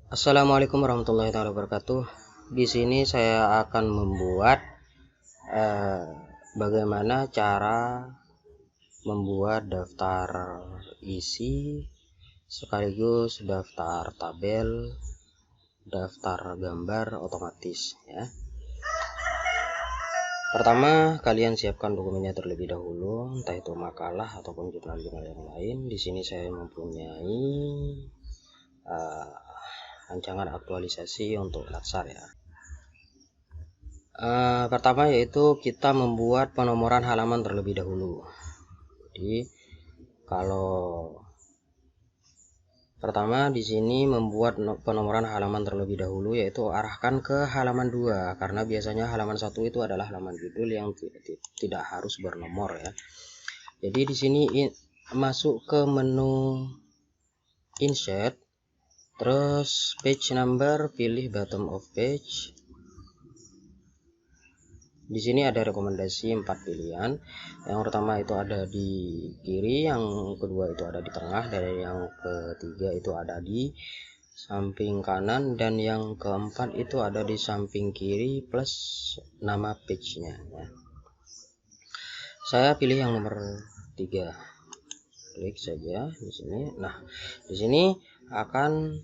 Assalamualaikum warahmatullahi wabarakatuh. Di sini saya akan membuat bagaimana cara membuat daftar isi sekaligus daftar tabel, daftar gambar otomatis ya. Pertama, kalian siapkan dokumennya terlebih dahulu, entah itu makalah ataupun jurnal-jurnal yang lain. Di sini saya mempunyai rancangan aktualisasi untuk Latsar ya. Pertama yaitu kita membuat penomoran halaman terlebih dahulu. Jadi kalau pertama di sini membuat penomoran halaman terlebih dahulu yaitu arahkan ke halaman 2 karena biasanya halaman 1 itu adalah halaman judul yang tidak harus bernomor ya. Jadi di sini masuk ke menu insert, terus page number, pilih bottom of page. Di sini ada rekomendasi 4 pilihan. Yang pertama itu ada di kiri, yang kedua itu ada di tengah, dan yang ketiga itu ada di samping kanan, dan yang keempat itu ada di samping kiri plus nama page-nya ya. Saya pilih yang nomor 3. Klik saja di sini. Nah, di sini akan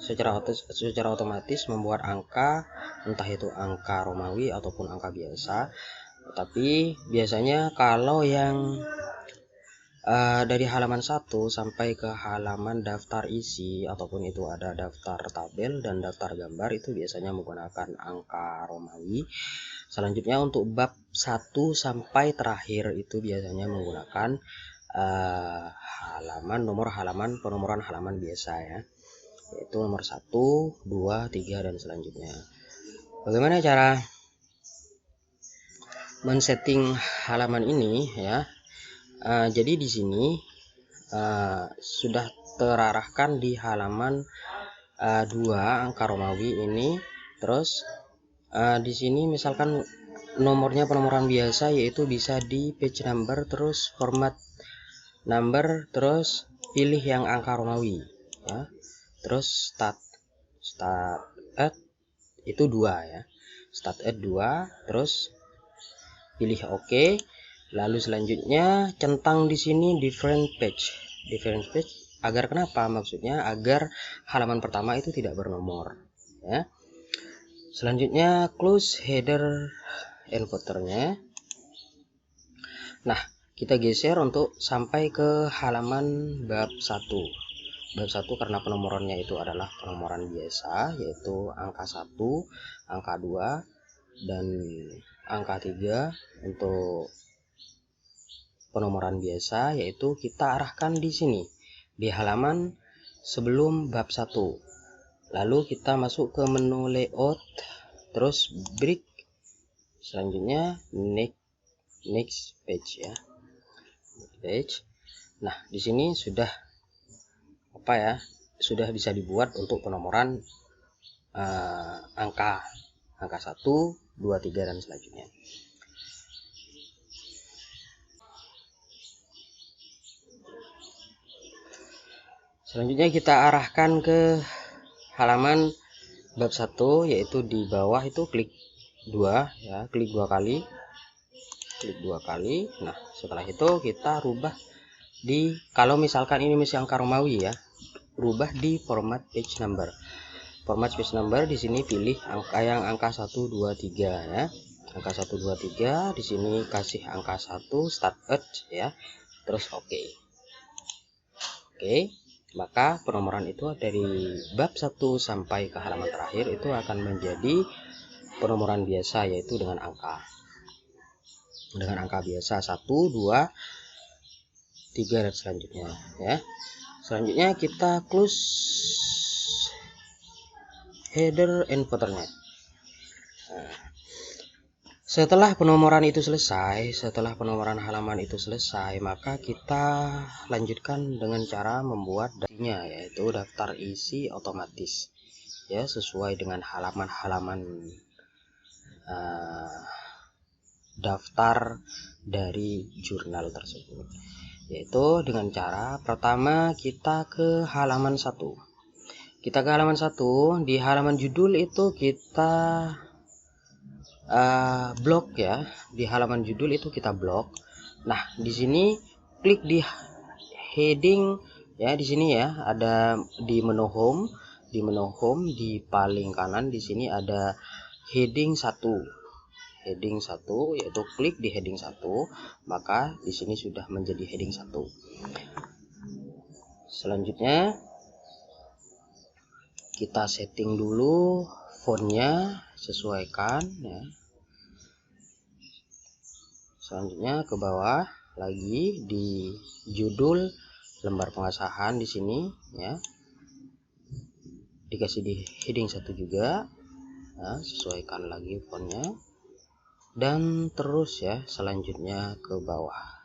secara otomatis membuat angka, entah itu angka Romawi ataupun angka biasa. Tapi biasanya kalau yang dari halaman 1 sampai ke halaman daftar isi ataupun itu ada daftar tabel dan daftar gambar itu biasanya menggunakan angka Romawi. Selanjutnya untuk bab 1 sampai terakhir itu biasanya menggunakan nomor halaman, penomoran halaman biasa ya, yaitu nomor 1, 2, 3 dan selanjutnya. Bagaimana cara men-setting halaman ini ya? Jadi di sini sudah terarahkan di halaman 2 angka Romawi ini. Terus di sini misalkan nomornya penomoran biasa yaitu bisa di page number, terus format number, terus pilih yang angka Romawi ya. Terus start at itu 2 ya. Start at 2, terus pilih OK. Lalu selanjutnya centang di sini different page. Agar kenapa? Maksudnya agar halaman pertama itu tidak bernomor ya. Selanjutnya close header and footer-nya. Nah, kita geser untuk sampai ke halaman bab 1. Bab 1 karena penomorannya itu adalah penomoran biasa, yaitu angka 1, angka 2 dan angka 3 untuk penomoran biasa, yaitu kita arahkan di sini di halaman sebelum bab 1. Lalu kita masuk ke menu layout, terus break, selanjutnya next page ya. Page. Nah, di sini sudah sudah bisa dibuat untuk penomoran angka 1, 2, 3 dan selanjutnya. Selanjutnya kita arahkan ke halaman bab 1, yaitu di bawah itu klik 2 ya, klik 2 kali. Nah, setelah itu kita rubah di, kalau misalkan ini masih angka Romawi ya, rubah di format page number. Format page number di sini pilih angka 1, 2, 3 ya. Angka 1, 2, 3 di sini kasih angka 1 start at ya. Terus Oke, maka penomoran itu dari bab 1 sampai ke halaman terakhir itu akan menjadi penomoran biasa, yaitu dengan angka biasa 1, 2, 3 dan selanjutnya ya. Selanjutnya kita close header and footer-nya. Setelah penomoran halaman itu selesai, maka kita lanjutkan dengan cara membuat daftarnya, yaitu daftar isi otomatis ya, sesuai dengan halaman-halaman daftar dari jurnal tersebut, yaitu dengan cara pertama kita ke halaman 1. Kita ke halaman 1. Di halaman judul itu kita blok ya. Di halaman judul itu kita blok. Nah, di sini klik di heading ya, di sini ya, ada di menu home, di paling kanan di sini ada heading 1. Heading 1, yaitu klik di heading 1, maka di sini sudah menjadi heading 1. Selanjutnya kita setting dulu fontnya, sesuaikan ya. Selanjutnya ke bawah lagi di judul lembar pengesahan di sini ya, dikasih di heading 1 juga ya, sesuaikan lagi fontnya dan terus ya. Selanjutnya ke bawah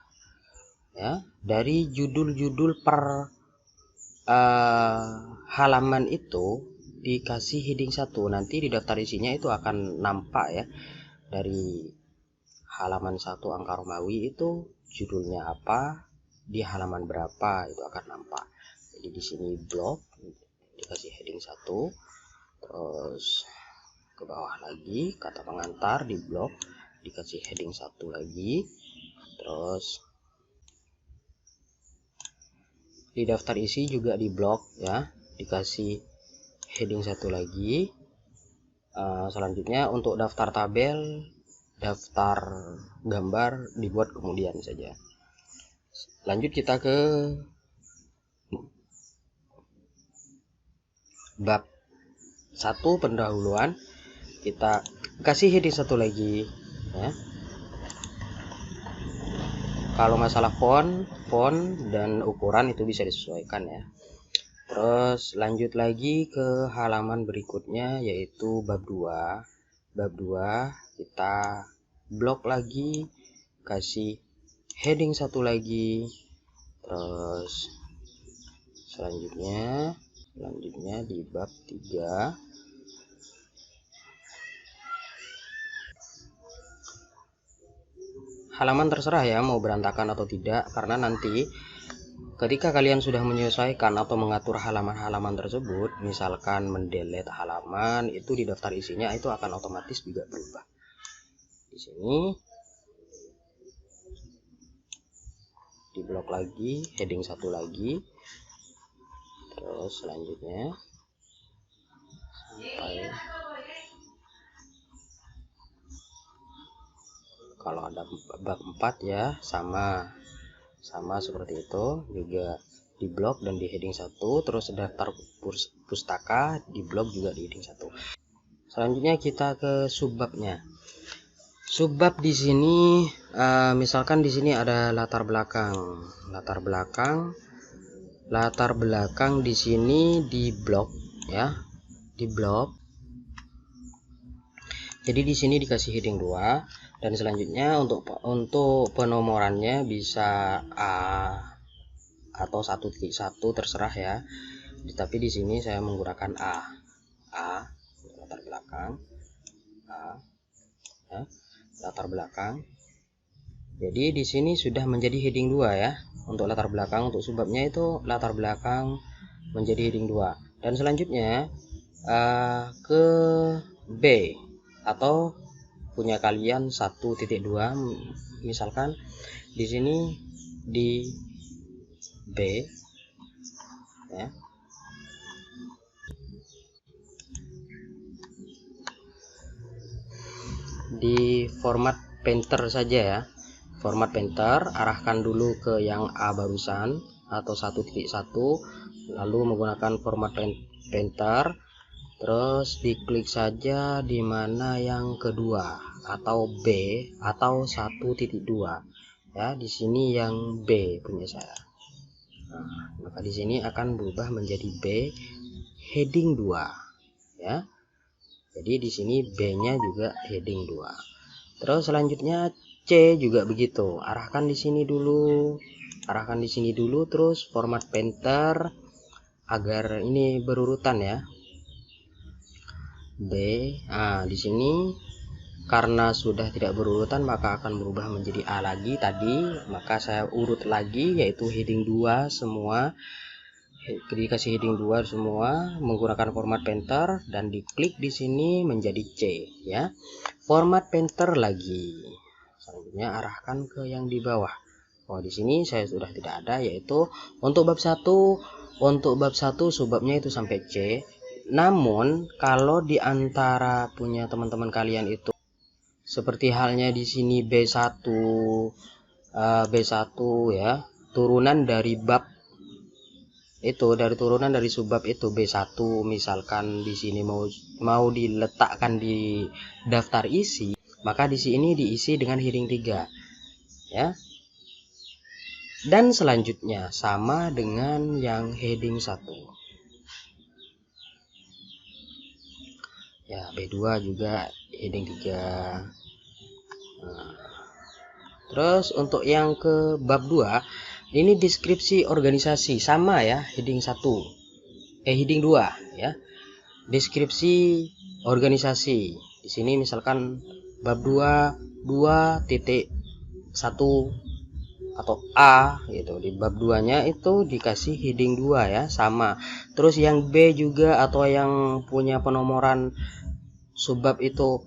ya, dari judul-judul per halaman itu dikasih heading 1. Nanti di daftar isinya itu akan nampak ya, dari halaman 1 angka Romawi itu judulnya apa, di halaman berapa, itu akan nampak. Jadi di sini blok dikasih heading 1, terus ke bawah lagi kata pengantar di blok dikasih heading 1 lagi, terus di daftar isi juga di blok ya, dikasih heading 1 lagi. Selanjutnya untuk daftar tabel, daftar gambar dibuat kemudian saja. Lanjut kita ke bab 1 pendahuluan, kita kasih heading 1 lagi ya. Kalau masalah font dan ukuran itu bisa disesuaikan ya. Terus lanjut lagi ke halaman berikutnya, yaitu bab 2. Bab 2 kita blok lagi, kasih heading 1 lagi. Terus selanjutnya di bab 3 halaman terserah ya mau berantakan atau tidak, karena nanti ketika kalian sudah menyesuaikan atau mengatur halaman-halaman tersebut, misalkan mendelete halaman, itu di daftar isinya itu akan otomatis juga berubah. Di sini di blok lagi, heading 1 lagi, terus selanjutnya sampai kalau ada bab 4 ya sama seperti itu juga di blok dan di heading 1, terus daftar pustaka di blok juga di heading 1. Selanjutnya kita ke subbabnya. Subbab di sini misalkan di sini ada latar belakang di sini di blok ya, di blok. Jadi di sini dikasih heading 2. Dan selanjutnya untuk penomorannya bisa A atau 1.1 terserah ya. Tapi di sini saya menggunakan A latar belakang, A ya, latar belakang. Jadi di sini sudah menjadi heading 2 ya. Untuk latar belakang, untuk subbabnya itu latar belakang menjadi heading 2. Dan selanjutnya ke B atau punya kalian 1.2, misalkan di sini di B ya. Di format painter saja ya. Format painter, arahkan dulu ke yang A barusan atau 1.1, lalu menggunakan format painter. Terus diklik saja di mana yang kedua atau B atau 1.2 ya. Di sini yang B punya saya. Nah, maka di sini akan berubah menjadi B heading 2 ya. Jadi di sini B-nya juga heading 2. Terus selanjutnya C juga begitu. Arahkan di sini dulu. Terus format painter agar ini berurutan ya. B. Di sini karena sudah tidak berurutan maka akan berubah menjadi A lagi tadi, maka saya urut lagi yaitu heading 2 semua. dikasih heading 2 semua menggunakan format painter dan diklik di sini menjadi C ya. Format painter lagi. Selanjutnya arahkan ke yang di bawah. Oh, di sini saya sudah tidak ada, yaitu untuk bab 1 subbabnya itu sampai C. Namun kalau di antara punya teman-teman kalian itu seperti halnya di sini B1 ya, turunan dari bab itu, dari turunan dari subbab itu B1, misalkan di sini mau diletakkan di daftar isi, maka di sini diisi dengan heading 3 ya. Dan selanjutnya sama dengan yang heading 1 ya, B2 juga heading 3. Nah, terus untuk yang ke bab 2 ini deskripsi organisasi, sama ya, heading 1 heading 2 ya, deskripsi organisasi. Di sini misalkan bab 2.1 atau A gitu, di bab 2-nya itu dikasih heading 2 ya, sama. Terus yang B juga atau yang punya penomoran subbab itu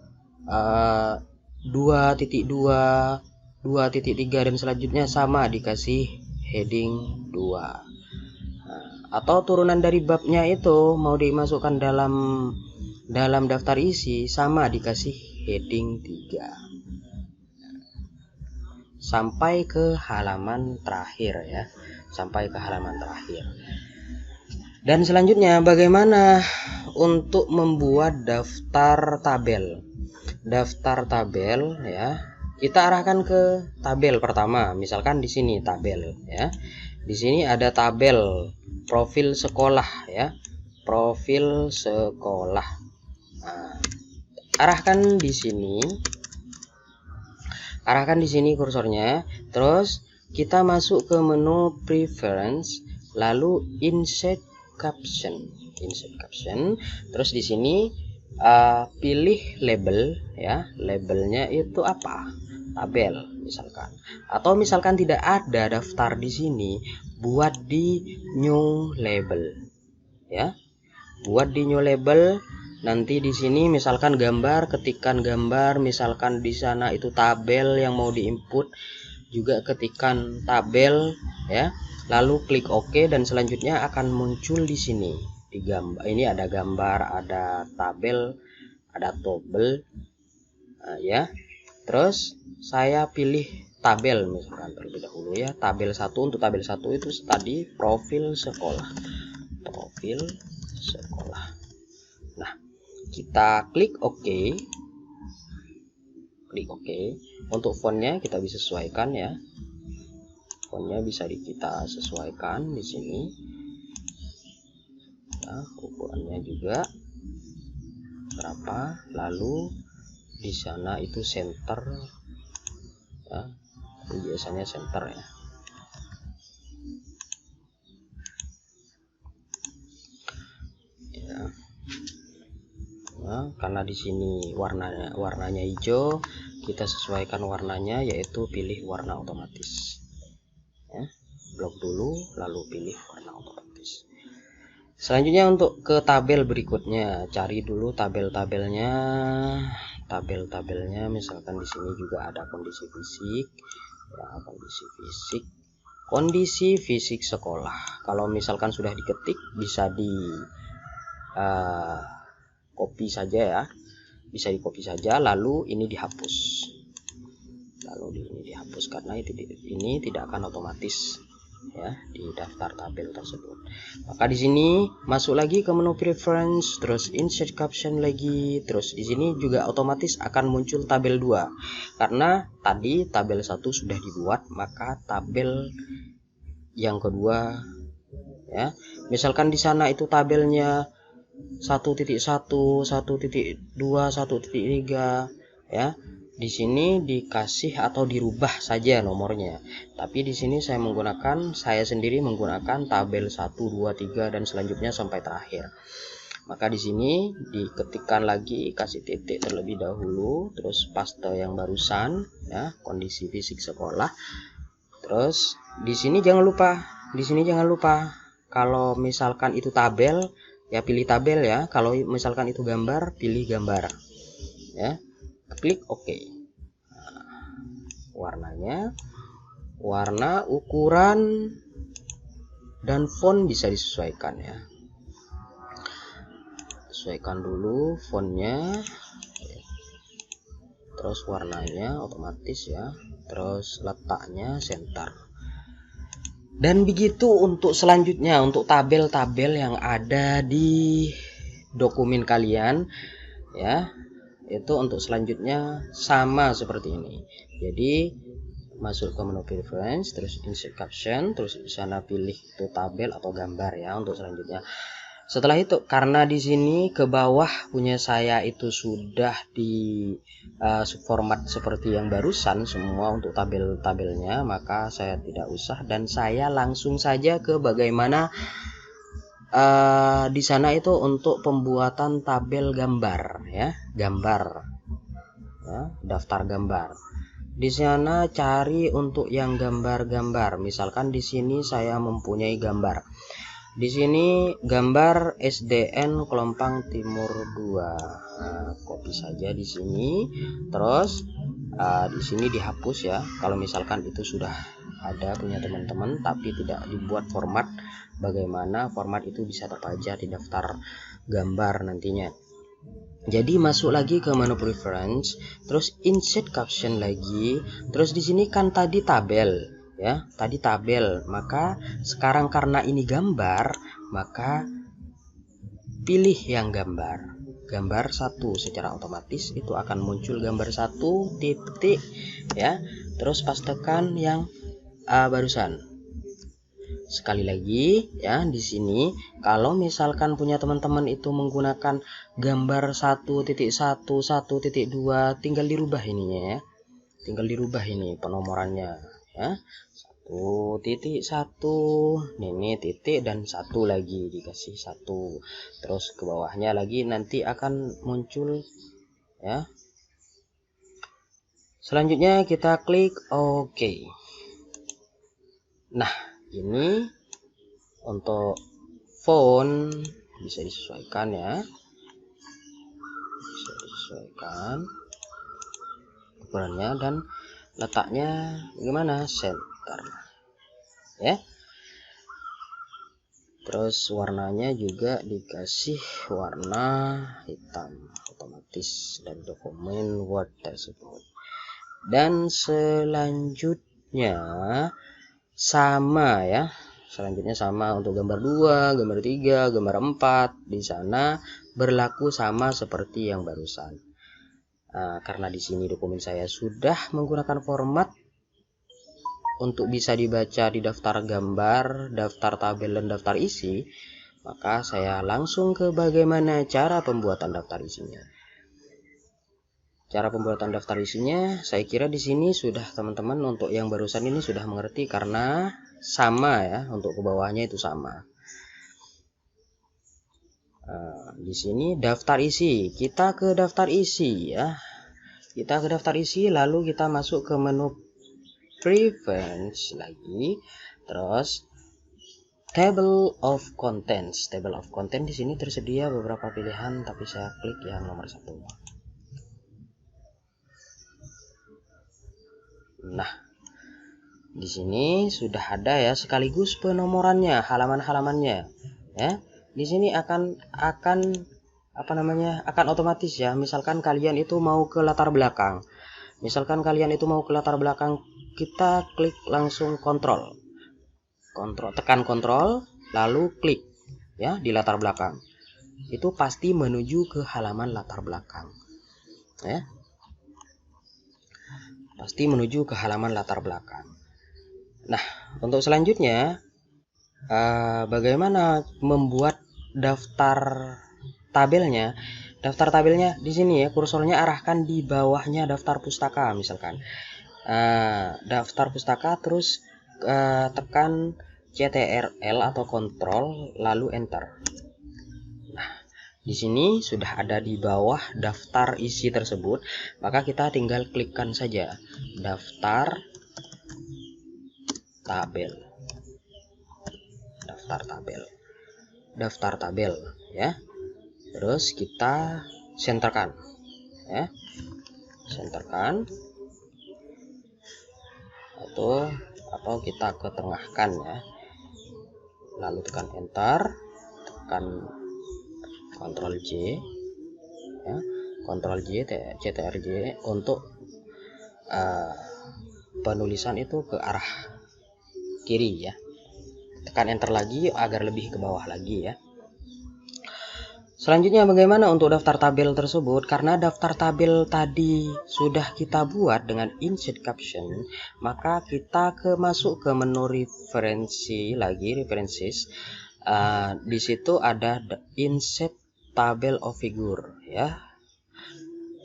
2.2, 2.3 dan selanjutnya sama, dikasih heading 2. Atau turunan dari babnya itu mau dimasukkan dalam daftar isi, sama, dikasih heading 3 sampai ke halaman terakhir ya, sampai ke halaman terakhir. Dan selanjutnya bagaimana untuk membuat daftar tabel ya. Kita arahkan ke tabel pertama, misalkan di sini tabel ya. Di sini ada tabel profil sekolah ya, profil sekolah. Nah, arahkan di sini kursornya, terus kita masuk ke menu preference, lalu insert caption. Terus di sini pilih label ya, labelnya itu apa, tabel misalkan, atau misalkan tidak ada daftar di sini, buat di new label ya, buat di new label. Nanti di sini misalkan gambar, ketikkan gambar, misalkan di sana itu tabel yang mau diinput, juga ketikkan tabel ya, lalu klik OK, dan selanjutnya akan muncul di sini di gambar ini ada gambar, ada tabel, ada tobel ya. Terus saya pilih tabel misalkan terlebih dahulu ya, tabel 1. Untuk tabel 1 itu tadi profil sekolah. Nah, kita klik OK. Untuk fontnya kita bisa sesuaikan ya, fontnya bisa kita sesuaikan di sini. Nah, ukurannya juga berapa, lalu di sana itu center ya, itu biasanya center ya. Nah, karena di sini warnanya hijau, kita sesuaikan warnanya, yaitu pilih warna otomatis ya. Blok dulu lalu pilih warna otomatis. Selanjutnya untuk ke tabel berikutnya, cari dulu tabelnya, misalkan di sini juga ada kondisi fisik ya, kondisi fisik sekolah. Kalau misalkan sudah diketik, bisa di copy saja ya, bisa di copy saja, lalu ini dihapus, karena ini tidak akan otomatis ya di daftar tabel tersebut. Maka di sini masuk lagi ke menu preference, terus insert caption lagi, terus di sini juga otomatis akan muncul tabel 2 karena tadi tabel 1 sudah dibuat, maka tabel yang kedua ya, misalkan di sana itu tabelnya 1.1, 1.2, 1.3 ya. Di sini dikasih atau dirubah saja nomornya. Tapi di sini saya sendiri menggunakan tabel 1, 2, 3 dan selanjutnya sampai terakhir. Maka di sini diketikkan lagi, kasih titik terlebih dahulu, terus paste yang barusan ya, kondisi fisik sekolah. Terus di sini jangan lupa kalau misalkan itu tabel ya pilih tabel ya, kalau misalkan itu gambar pilih gambar ya, klik OK. Warnanya, warna, ukuran, dan font bisa disesuaikan ya. Sesuaikan dulu fontnya, terus warnanya otomatis ya, terus letaknya center. Dan begitu untuk selanjutnya, untuk tabel-tabel yang ada di dokumen kalian ya, itu untuk selanjutnya sama seperti ini. Jadi masuk ke menu preference, terus insert caption, terus di sana pilih itu tabel atau gambar ya untuk selanjutnya. Setelah itu, karena di sini ke bawah punya saya itu sudah di format seperti yang barusan semua untuk tabel-tabelnya, maka saya tidak usah dan saya langsung saja ke bagaimana di sana itu untuk pembuatan tabel gambar ya, gambar ya, daftar gambar. Di sana cari untuk yang gambar-gambar. Misalkan di sini saya mempunyai gambar. Di sini gambar SDN Kelompang Timur 2. Nah, copy saja di sini. Terus di sini dihapus ya. Kalau misalkan itu sudah ada punya teman-teman tapi tidak dibuat format, bagaimana format itu bisa terpajak di daftar gambar nantinya. Jadi masuk lagi ke menu preference, terus insert caption lagi, terus di sini kan tadi tabel. Ya, tadi tabel, maka sekarang karena ini gambar, maka pilih yang gambar. Gambar 1 secara otomatis itu akan muncul gambar 1 titik ya. Terus pastekan yang barusan. Sekali lagi ya, di sini kalau misalkan punya teman-teman itu menggunakan gambar 1.1, 1.2, tinggal dirubah ininya ya. Tinggal dirubah ini penomorannya ya. 1.1 ini titik dan 1 lagi dikasih 1, terus ke bawahnya lagi nanti akan muncul ya. Selanjutnya kita klik OK. Nah, ini untuk font bisa disesuaikan ya, bisa disesuaikan ukurannya dan letaknya gimana, center ya. Terus warnanya juga dikasih warna hitam otomatis dari dokumen Word tersebut. Dan selanjutnya sama ya, selanjutnya sama untuk gambar 2, gambar 3, gambar 4 di sana berlaku sama seperti yang barusan. Karena di sini dokumen saya sudah menggunakan format untuk bisa dibaca di daftar gambar, daftar tabel, dan daftar isi, maka saya langsung ke bagaimana cara pembuatan daftar isinya. Cara pembuatan daftar isinya, saya kira di sini sudah teman-teman untuk yang barusan ini sudah mengerti karena sama ya, untuk ke bawahnya itu sama. Di sini daftar isi, kita ke daftar isi ya. Kita ke daftar isi, lalu kita masuk ke menu preference lagi, terus table of contents. Table of content di sini tersedia beberapa pilihan, tapi saya klik yang nomor 1. Nah, di sini sudah ada ya sekaligus penomorannya, halaman-halamannya ya. Di sini akan akan otomatis ya. Misalkan kalian itu mau ke latar belakang. Kita klik langsung tekan kontrol lalu klik ya di latar belakang. Itu pasti menuju ke halaman latar belakang. Ya. Pasti menuju ke halaman latar belakang. Nah, untuk selanjutnya bagaimana membuat daftar tabelnya? Daftar tabelnya di sini ya, kursornya arahkan di bawahnya daftar pustaka misalkan. Daftar pustaka, terus tekan CTRL atau kontrol lalu enter. Nah, di sini sudah ada di bawah daftar isi tersebut, maka kita tinggal klikkan saja daftar tabel. daftar tabel ya. Terus kita senterkan ya, atau kita ketengahkan ya, lalu tekan enter, tekan Ctrl J ya, Ctrl J, CTRJ untuk penulisan itu ke arah kiri ya. Tekan enter lagi agar lebih ke bawah lagi ya. Selanjutnya bagaimana untuk daftar tabel tersebut? Karena daftar tabel tadi sudah kita buat dengan insert caption, maka kita masuk ke menu references. Di situ ada insert table of figure ya.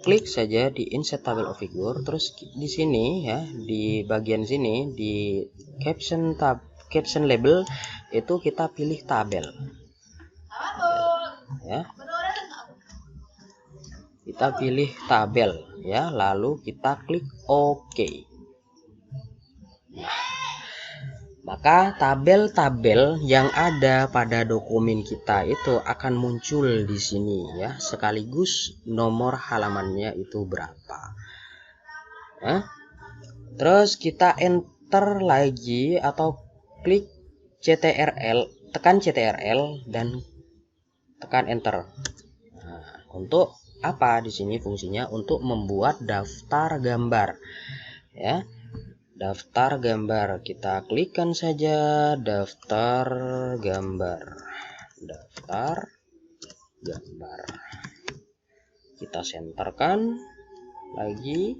Klik saja di insert table of figure, terus di sini ya, di bagian sini di caption label itu kita pilih tabel. Ya, kita pilih tabel ya, lalu kita klik OK. Nah, maka tabel-tabel yang ada pada dokumen kita itu akan muncul di sini ya, sekaligus nomor halamannya itu berapa. Nah, terus kita enter lagi atau klik CTRL, tekan CTRL dan tekan enter. Nah, untuk apa di sini fungsinya? Untuk membuat daftar gambar ya. Daftar gambar, kita klikkan saja daftar gambar. Kita senterkan lagi,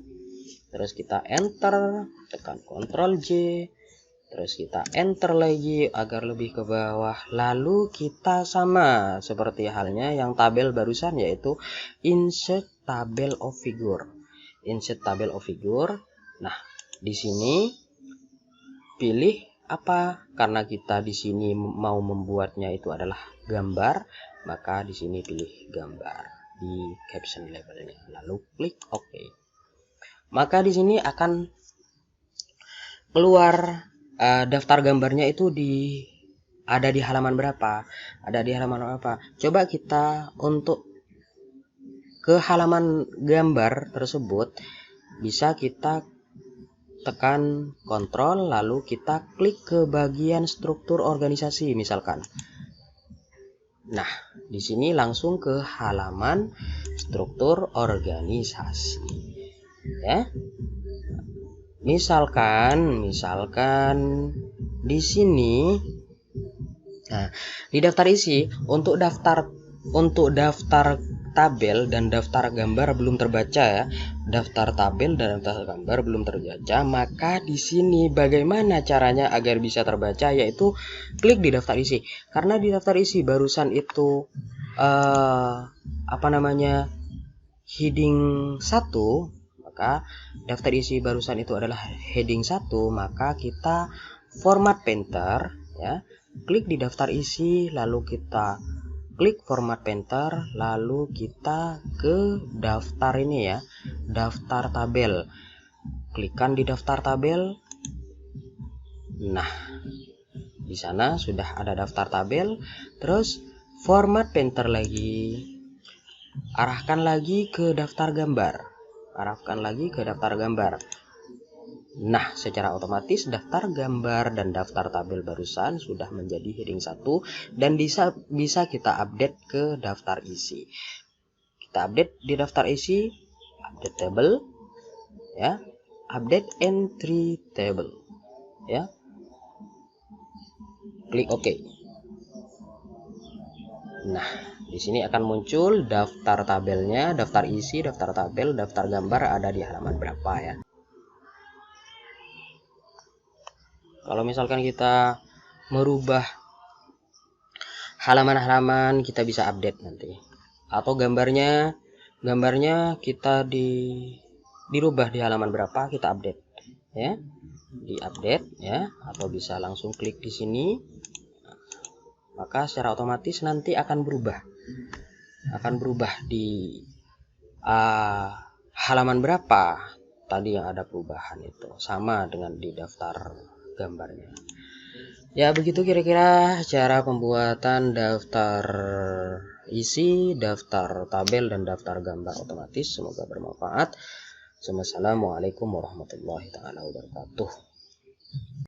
terus kita enter, tekan Ctrl J, terus kita enter lagi agar lebih ke bawah. Lalu kita sama seperti halnya yang tabel barusan, yaitu insert table of figure. Nah, di sini pilih apa? Karena kita di sini mau membuatnya itu adalah gambar, maka di sini pilih gambar di caption labelnya. Lalu klik OK. Maka di sini akan keluar daftar gambarnya itu ada di halaman berapa? Coba kita untuk ke halaman gambar tersebut, bisa kita tekan Ctrl lalu kita klik ke bagian struktur organisasi misalkan. Nah, di sini langsung ke halaman struktur organisasi ya. Misalkan di sini, nah, di daftar isi untuk daftar tabel dan daftar gambar belum terbaca ya. Daftar tabel dan daftar gambar belum terbaca, maka di sini bagaimana caranya agar bisa terbaca, yaitu klik di daftar isi. Karena di daftar isi barusan itu heading 1, maka daftar isi barusan itu adalah heading 1, maka kita format painter ya, klik di daftar isi, lalu kita klik format painter, lalu kita ke daftar ini ya, daftar tabel. Klikkan di daftar tabel. Nah, di sana sudah ada daftar tabel. Terus format painter lagi, arahkan lagi ke daftar gambar. Nah, secara otomatis daftar gambar dan daftar tabel barusan sudah menjadi heading 1 dan bisa kita update ke daftar isi. Kita update di daftar isi, update table ya, update entry table ya. Klik OK. Nah, di sini akan muncul daftar tabelnya, daftar isi, daftar tabel, daftar gambar ada di halaman berapa ya. Kalau misalkan kita merubah halaman-halaman, kita bisa update nanti. Atau gambarnya kita dirubah di halaman berapa, kita update ya. Di-update ya, atau bisa langsung klik di sini. Maka secara otomatis nanti akan berubah di halaman berapa tadi yang ada perubahan itu, sama dengan di daftar gambarnya. Ya, begitu kira-kira cara pembuatan daftar isi, daftar tabel, dan daftar gambar otomatis. Semoga bermanfaat. Wassalamualaikum warahmatullahi wabarakatuh.